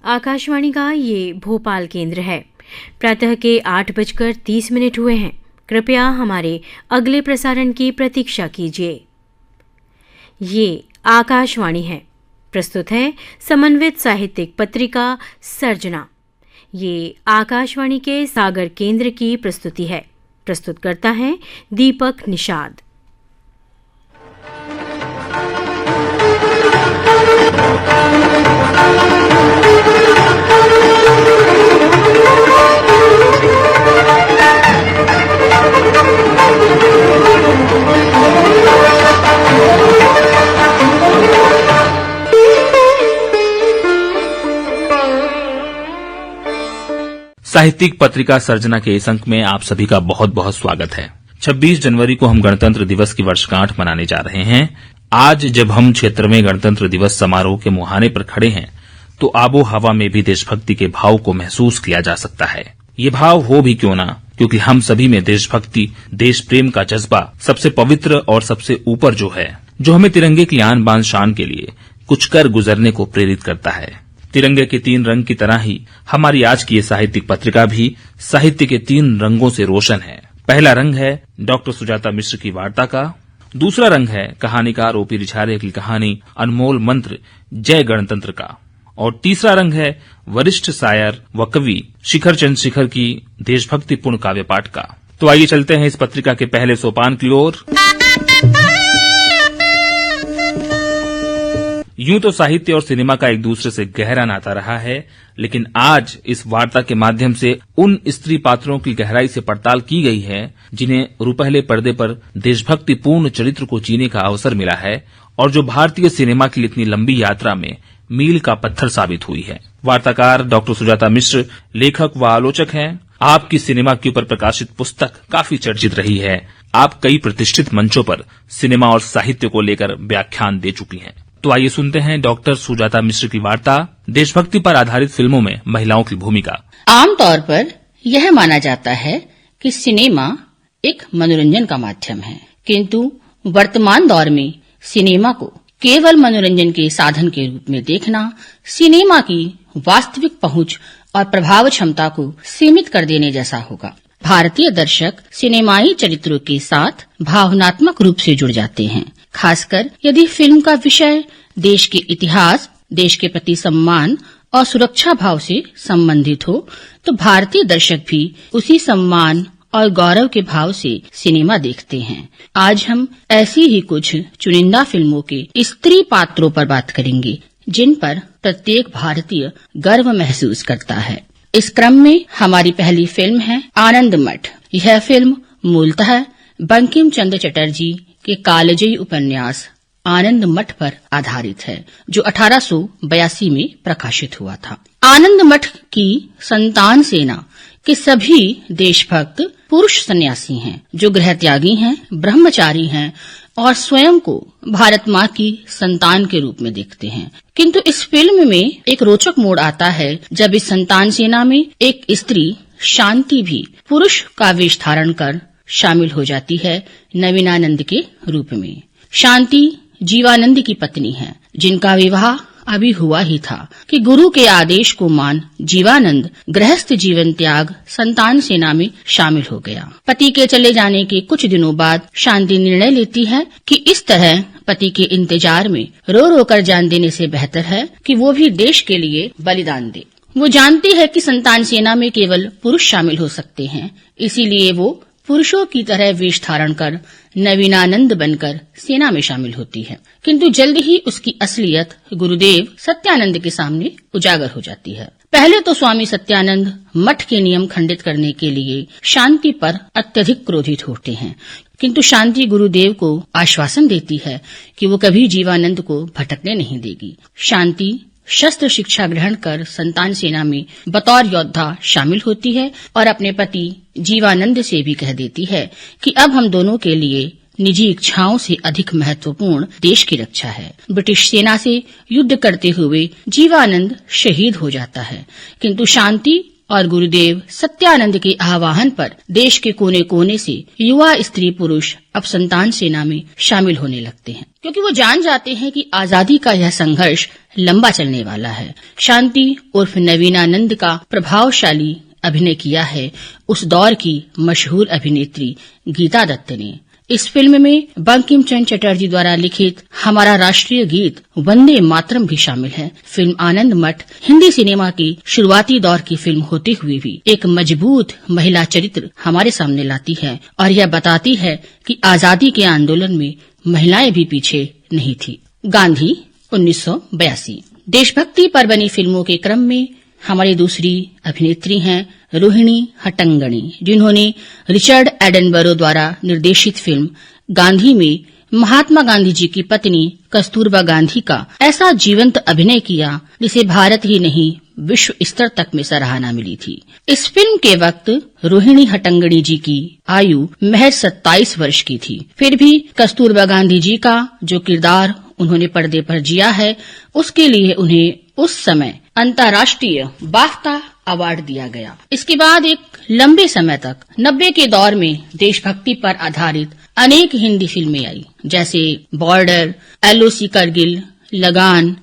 आकाशवाणी का ये भोपाल केंद्र है। प्रातः के 8:30 हुए हैं। कृपया हमारे अगले प्रसारण की प्रतीक्षा कीजिए। ये आकाशवाणी है। प्रस्तुत है समन्वित साहित्यिक पत्रिका सर्जना। ये आकाशवाणी के सागर केंद्र की प्रस्तुति है। प्रस्तुत करता है दीपक निषाद। साहित्यिक पत्रिका सर्जना के इस अंक में आप सभी का बहुत बहुत स्वागत है। 26 जनवरी को हम गणतंत्र दिवस की वर्षगांठ मनाने जा रहे हैं। आज जब हम क्षेत्र में गणतंत्र दिवस समारोह के मुहाने पर खड़े हैं तो आबो हवा में भी देशभक्ति के भाव को महसूस किया जा सकता है। ये भाव हो भी क्यों ना, क्योंकि हम सभी में देशभक्ति, देश प्रेम का जज्बा सबसे पवित्र और सबसे ऊपर जो है, जो हमें तिरंगे की आन बान शान के लिए कुछ कर गुजरने को प्रेरित करता है। तिरंगे के 3 रंग की तरह ही हमारी आज की ये साहित्यिक पत्रिका भी साहित्य के 3 रंगों से रोशन है। पहला रंग है डॉक्टर सुजाता मिश्र की वार्ता का, दूसरा रंग है कहानीकार ओपी रिछारे की कहानी अनमोल मंत्र जय गणतंत्र का, और तीसरा रंग है वरिष्ठ शायर व कवि शिखर चंद्र शिखर की देशभक्तिपूर्ण काव्य पाठ का। तो आइए चलते हैं इस पत्रिका के पहले सोपान की ओर। यूं तो साहित्य और सिनेमा का एक दूसरे से गहरा नाता रहा है, लेकिन आज इस वार्ता के माध्यम से उन स्त्री पात्रों की गहराई से पड़ताल की गई है जिन्हें रुपहले पर्दे पर देशभक्तिपूर्ण चरित्र को जीने का अवसर मिला है और जो भारतीय सिनेमा की इतनी लंबी यात्रा में मील का पत्थर साबित हुई है। वार्ताकार डॉक्टर सुजाता मिश्र लेखक व आलोचक हैं। आपकी सिनेमा के ऊपर प्रकाशित पुस्तक काफी चर्चित रही है। आप कई प्रतिष्ठित मंचों पर सिनेमा और साहित्य को लेकर व्याख्यान दे चुकी हैं। तो आइए सुनते हैं डॉक्टर सुजाता मिश्र की वार्ता, देशभक्ति पर आधारित फिल्मों में महिलाओं की भूमिका। आमतौर पर यह माना जाता है कि सिनेमा एक मनोरंजन का माध्यम है, किंतु वर्तमान दौर में सिनेमा को केवल मनोरंजन के साधन के रूप में देखना सिनेमा की वास्तविक पहुंच और प्रभाव क्षमता को सीमित कर देने जैसा होगा। भारतीय दर्शक सिनेमाई चरित्रों के साथ भावनात्मक रूप से जुड़ जाते हैं, खासकर यदि फिल्म का विषय देश के इतिहास, देश के प्रति सम्मान और सुरक्षा भाव से संबंधित हो, तो भारतीय दर्शक भी उसी सम्मान और गौरव के भाव से सिनेमा देखते हैं। आज हम ऐसी ही कुछ चुनिंदा फिल्मों के स्त्री पात्रों पर बात करेंगे, जिन पर प्रत्येक भारतीय गर्व महसूस करता है। इस क्रम में हमारी पहली फिल्म है आनंद मठ। यह फिल्म मूलतः बंकिम चंद्र चटर्जी के कालजयी उपन्यास आनंद मठ पर आधारित है, जो 1882 में प्रकाशित हुआ था। आनंद मठ की संतान सेना के सभी देशभक्त पुरुष सन्यासी हैं, जो गृह त्यागी हैं, ब्रह्मचारी हैं और स्वयं को भारत माँ की संतान के रूप में देखते हैं। किंतु इस फिल्म में एक रोचक मोड़ आता है जब इस संतान सेना में एक स्त्री शांति भी पुरुष का वेश धारण कर शामिल हो जाती है, नवीनानंद के रूप में। शांति जीवानंद की पत्नी है, जिनका विवाह अभी हुआ ही था कि गुरु के आदेश को मान जीवानंद गृहस्थ जीवन त्याग संतान सेना में शामिल हो गया। पति के चले जाने के कुछ दिनों बाद शांति निर्णय लेती है कि इस तरह पति के इंतजार में रो रो कर जान देने से बेहतर है कि वो भी देश के लिए बलिदान दे। वो जानती है कि संतान सेना में केवल पुरुष शामिल हो सकते हैं, इसीलिए वो पुरुषों की तरह वेश धारण कर नवीनानंद बनकर सेना में शामिल होती है। किंतु जल्द ही उसकी असलियत गुरुदेव सत्यानंद के सामने उजागर हो जाती है। पहले तो स्वामी सत्यानंद मठ के नियम खंडित करने के लिए शांति पर अत्यधिक क्रोधित होते हैं, किंतु शांति गुरुदेव को आश्वासन देती है कि वो कभी जीवानंद को भटकने नहीं देगी। शांति शस्त्र शिक्षा ग्रहण कर संतान सेना में बतौर योद्धा शामिल होती है और अपने पति जीवानंद से भी कह देती है कि अब हम दोनों के लिए निजी इच्छाओं से अधिक महत्वपूर्ण देश की रक्षा है। ब्रिटिश सेना से युद्ध करते हुए जीवानंद शहीद हो जाता है, किंतु शांति और गुरुदेव सत्यानंद के आह्वान पर देश के कोने कोने से युवा स्त्री पुरुष अब संतान सेना में शामिल होने लगते हैं, क्योंकि वो जान जाते हैं कि आजादी का यह संघर्ष लंबा चलने वाला है। शांति उर्फ नवीनानंद का प्रभावशाली अभिनय किया है उस दौर की मशहूर अभिनेत्री गीता दत्त ने। इस फिल्म में बंकिम चंद्र चटर्जी द्वारा लिखित हमारा राष्ट्रीय गीत वंदे मातरम भी शामिल है। फिल्म आनंद मठ हिंदी सिनेमा की शुरुआती दौर की फिल्म होते हुए भी एक मजबूत महिला चरित्र हमारे सामने लाती है और यह बताती है कि आजादी के आंदोलन में महिलाएं भी पीछे नहीं थी। गांधी 1982। देशभक्ति पर बनी फिल्मों के क्रम में हमारी दूसरी अभिनेत्री हैं रोहिणी हट्टंगडी, जिन्होंने रिचर्ड एटनबरो द्वारा निर्देशित फिल्म गांधी में महात्मा गांधी जी की पत्नी कस्तूरबा गांधी का ऐसा जीवंत अभिनय किया जिसे भारत ही नहीं विश्व स्तर तक में सराहना मिली थी। इस फिल्म के वक्त रोहिणी हट्टंगडी जी की आयु महज 27 वर्ष की थी। फिर भी कस्तूरबा गांधी जी का जो किरदार उन्होंने पर्दे पर जिया है, उसके लिए उन्हें उस समय अंतर्राष्ट्रीय बाफ्ता अवार्ड दिया गया। इसके बाद एक लंबे समय तक 90 के दौर में देशभक्ति पर आधारित अनेक हिंदी फिल्में आई, जैसे बॉर्डर, LOC करगिल, लगान,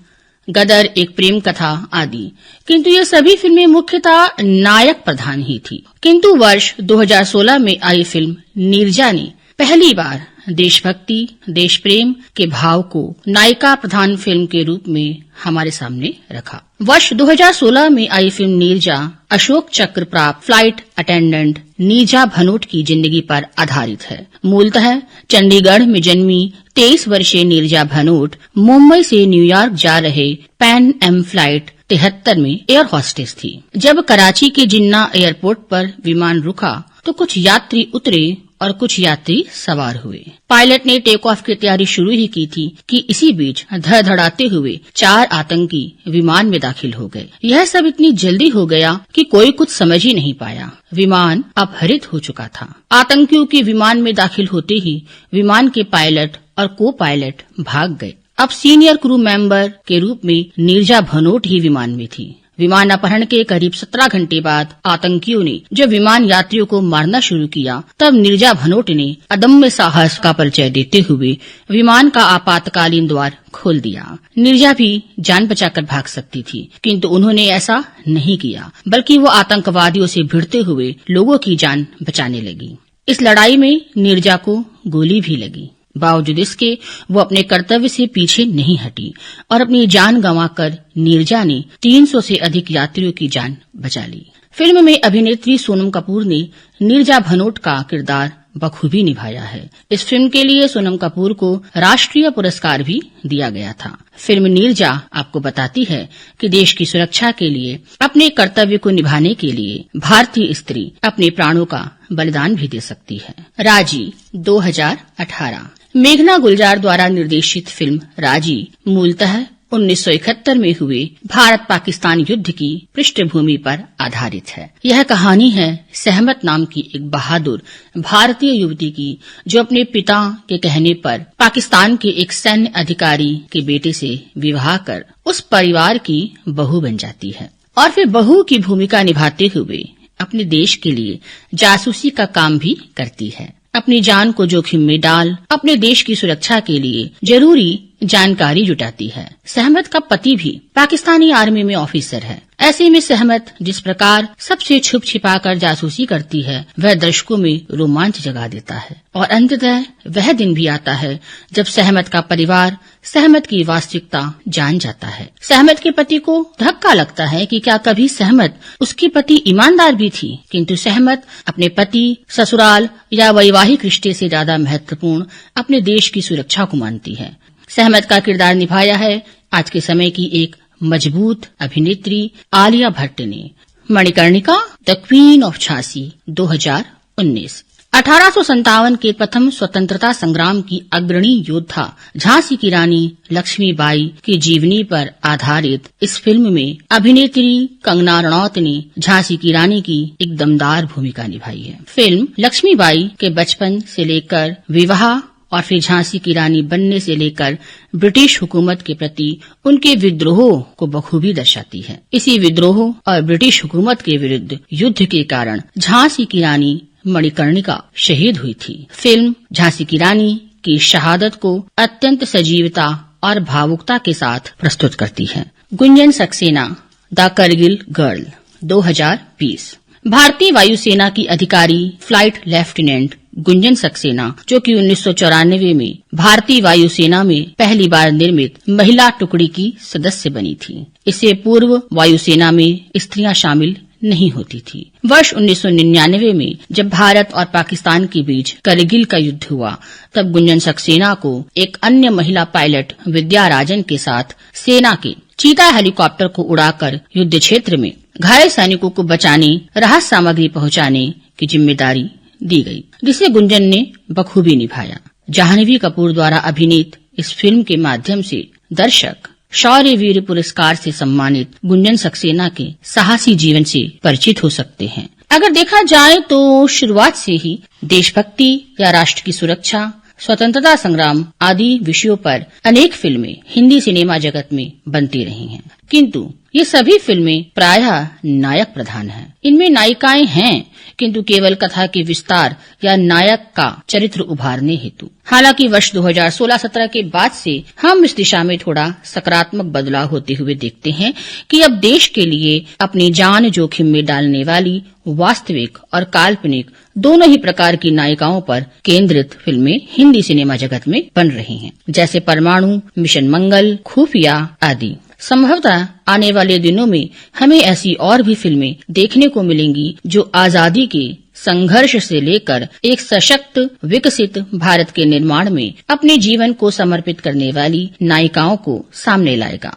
गदर एक प्रेम कथा आदि। किंतु ये सभी फिल्में मुख्यतः नायक प्रधान ही थी। किंतु वर्ष 2016 में आई फिल्म नीरजा ने पहली बार देशभक्ति, देश प्रेम के भाव को नायिका प्रधान फिल्म के रूप में हमारे सामने रखा। वर्ष 2016 में आई फिल्म नीरजा अशोक चक्र प्राप्त फ्लाइट अटेंडेंट नीरजा भनोट की जिंदगी पर आधारित है। मूलतः चंडीगढ़ में जन्मी 23 वर्षीय नीरजा भनोट मुंबई से न्यूयॉर्क जा रहे पैन एम फ्लाइट 73 में एयर होस्टेस थी। जब कराची के जिन्ना एयरपोर्ट पर विमान रुका तो कुछ यात्री उतरे और कुछ यात्री सवार हुए। पायलट ने टेक ऑफ की तैयारी शुरू ही की थी कि इसी बीच धड़धड़ाते हुए 4 आतंकी विमान में दाखिल हो गए। यह सब इतनी जल्दी हो गया कि कोई कुछ समझ ही नहीं पाया। विमान अपहरित हो चुका था। आतंकियों के विमान में दाखिल होते ही विमान के पायलट और को पायलट भाग गए। अब सीनियर क्रू मेंबर के रूप में नीरजा भनोट ही विमान में थी। विमान अपहरण के करीब 17 घंटे बाद आतंकियों ने जब विमान यात्रियों को मारना शुरू किया, तब नीरजा भनोट ने अदम्य साहस का परिचय देते हुए विमान का आपातकालीन द्वार खोल दिया। नीरजा भी जान बचाकर भाग सकती थी, किंतु उन्होंने ऐसा नहीं किया, बल्कि वो आतंकवादियों से भिड़ते हुए लोगों की जान बचाने लगी। इस लड़ाई में नीरजा को गोली भी लगी। बावजूद इसके वो अपने कर्तव्य से पीछे नहीं हटी और अपनी जान गंवाकर नीरजा ने 300 से अधिक यात्रियों की जान बचा ली। फिल्म में अभिनेत्री सोनम कपूर ने नीरजा भनोट का किरदार बखूबी निभाया है। इस फिल्म के लिए सोनम कपूर को राष्ट्रीय पुरस्कार भी दिया गया था। फिल्म नीरजा आपको बताती है कि देश की सुरक्षा के लिए, अपने कर्तव्य को निभाने के लिए भारतीय स्त्री अपने प्राणों का बलिदान भी दे सकती है। राजी 2018। मेघना गुलजार द्वारा निर्देशित फिल्म राजी मूलतः 1971 में हुए भारत पाकिस्तान युद्ध की पृष्ठभूमि पर आधारित है। यह कहानी है सहमत नाम की एक बहादुर भारतीय युवती की, जो अपने पिता के कहने पर पाकिस्तान के एक सैन्य अधिकारी के बेटे से विवाह कर उस परिवार की बहू बन जाती है और फिर बहू की भूमिका निभाते हुए अपने देश के लिए जासूसी का काम भी करती है। अपनी जान को जोखिम में डाल अपने देश की सुरक्षा के लिए जरूरी जानकारी जुटाती है। सहमत का पति भी पाकिस्तानी आर्मी में ऑफिसर है। ऐसे में सहमत जिस प्रकार सबसे छुप छिपाकर जासूसी करती है, वह दर्शकों में रोमांच जगा देता है। और अंततः वह दिन भी आता है जब सहमत का परिवार सहमत की वास्तविकता जान जाता है। सहमत के पति को धक्का लगता है कि क्या कभी सहमत उसकी पति ईमानदार भी थी, किंतु सहमत अपने पति, ससुराल या वैवाहिक रिश्ते से ज्यादा महत्वपूर्ण अपने देश की सुरक्षा को मानती है। सहमत का किरदार निभाया है आज के समय की एक मजबूत अभिनेत्री आलिया भट्ट ने। Manikarnika the queen of Jhansi 2019। 1857 के प्रथम स्वतंत्रता संग्राम की अग्रणी योद्धा झांसी की रानी लक्ष्मीबाई की जीवनी पर आधारित इस फिल्म में अभिनेत्री कंगना रनौत ने झांसी की रानी की एक दमदार भूमिका निभाई है। फिल्म लक्ष्मीबाई के बचपन से लेकर विवाह और फिर झांसी की रानी बनने से लेकर ब्रिटिश हुकूमत के प्रति उनके विद्रोह को बखूबी दर्शाती है। इसी विद्रोह और ब्रिटिश हुकूमत के विरुद्ध युद्ध के कारण झांसी की रानी मणिकर्णिका शहीद हुई थी। फिल्म झांसी की रानी की शहादत को अत्यंत सजीवता और भावुकता के साथ प्रस्तुत करती है। Gunjan Saxena, the Kargil girl, 2020। भारतीय वायुसेना की अधिकारी फ्लाइट लेफ्टिनेंट गुंजन सक्सेना, जो कि 1994 में भारतीय वायुसेना में पहली बार निर्मित महिला टुकड़ी की सदस्य बनी थी। इससे पूर्व वायुसेना में स्त्रियां शामिल नहीं होती थी। वर्ष 1999 में जब भारत और पाकिस्तान के बीच करगिल का युद्ध हुआ, तब गुंजन सक्सेना को एक अन्य महिला पायलट विद्या राजन के साथ सेना के चीता हेलीकॉप्टर को उड़ाकर युद्ध क्षेत्र में घायल सैनिकों को बचाने, राहत सामग्री पहुंचाने की जिम्मेदारी दी गई, जिसे गुंजन ने बखूबी निभाया। जाह्नवी कपूर द्वारा अभिनीत इस फिल्म के माध्यम से दर्शक शौर्य वीर पुरस्कार से सम्मानित गुंजन सक्सेना के साहसी जीवन से परिचित हो सकते हैं। अगर देखा जाए तो शुरुआत से ही देशभक्ति या राष्ट्र की सुरक्षा, स्वतंत्रता संग्राम आदि विषयों पर अनेक फिल्में हिंदी सिनेमा जगत में बनती रही हैं, किंतु ये सभी फिल्में प्रायः नायक प्रधान हैं। इनमें नायिकाएं हैं, किंतु केवल कथा के विस्तार या नायक का चरित्र उभारने हेतु। हालांकि वर्ष 2016-17 के बाद से हम इस दिशा में थोड़ा सकारात्मक बदलाव होते हुए देखते हैं कि अब देश के लिए अपनी जान जोखिम में डालने वाली वास्तविक और काल्पनिक दोनों ही प्रकार की नायिकाओं पर केंद्रित फिल्में हिंदी सिनेमा जगत में बन रही हैं, जैसे परमाणु, मिशन मंगल, खुफिया आदि। संभवतः आने वाले दिनों में हमें ऐसी और भी फिल्में देखने को मिलेंगी जो आजादी के संघर्ष से लेकर एक सशक्त विकसित भारत के निर्माण में अपने जीवन को समर्पित करने वाली नायिकाओं को सामने लाएगा।